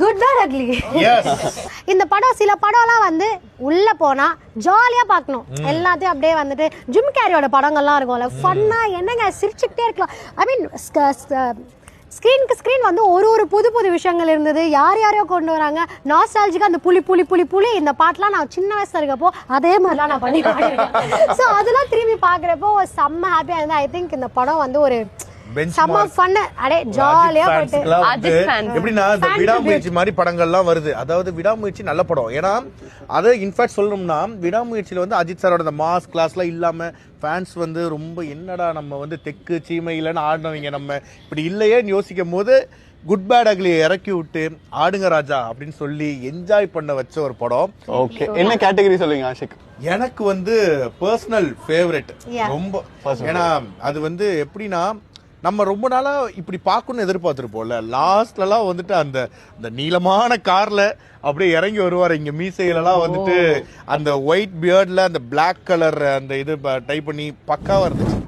Good bad ugly. S. இந்த படம் சில படம்லாம் வந்து உள்ள போனா ஜாலியா பார்க்கணும். எல்லாத்தையும் அப்படியே வந்துட்டு ஜிம் கேரியோட படங்கள்லாம் இருக்கும்ல, ஃபன்னா என்னங்க சிரிச்சுக்கிட்டே இருக்கலாம். ஐ மீன் ஸ்க்ரீனுக்கு ஸ்க்ரீன் வந்து ஒரு புது புது விஷயங்கள் இருந்தது. யாரையோ கொண்டு வராங்க நாஸ்டாலஜிக்கா. அந்த புலி புலி புலி புலி இந்த பாட்டுலாம் நான் சின்ன வயசுல இருக்கப்போ அதே மாதிரிலாம் நான் பண்ணி பாடிருக்கேன். ஸோ அதெல்லாம் திரும்பி பார்க்குறப்போ செம்ம ஹாப்பியாக இருந்தேன். ஐ திங்க் இந்த படம் வந்து ஒரு செம்ம ஃபன்னு, அடே ஜாலியா போயிட்டு. எப்படின்னா இந்த விடாமுயற்சி மாதிரி படங்கள்லாம் வருது. அதாவது விடாமுயற்சி நல்ல படம். ஏன்னா அதை இன்ஃபேக்ட் சொல்லணும்னா விடாமுயற்சியில வந்து அஜித் சாரோட அந்த மாஸ் கிளாஸ்லாம் இல்லாம ஃபேன்ஸ் வந்து ரொம்ப என்னடா நம்ம வந்து தெக்கு சீமை இல்லைன்னு ஆடினவங்க நம்ம இப்படி இல்லையேன்னு யோசிக்கும் போது குட் பேட் அக்லி இறக்கி விட்டு ஆடுங்க ராஜா அப்படின்னு சொல்லி என்ஜாய் பண்ண வச்ச ஒரு படம். ஓகே, என்ன கேட்டகரி சொல்லுங்க ஆஷிக்? எனக்கு வந்து பர்சனல் ஃபேவரட் ரொம்ப. ஏன்னா அது வந்து எப்படின்னா நம்ம ரொம்ப நாளா இப்படி பார்க்கணும்னு எதிர்பார்த்துருப்போம்ல. லாஸ்ட்லலாம் வந்துட்டு அந்த நீளமான கார்ல அப்படியே இறங்கி வருவார். இங்க மீசைகளெல்லாம் வந்துட்டு அந்த ஒயிட் பியர்ட்ல அந்த பிளாக் கலர் அந்த இது டைப் பண்ணி பக்காவா இருந்துச்சு.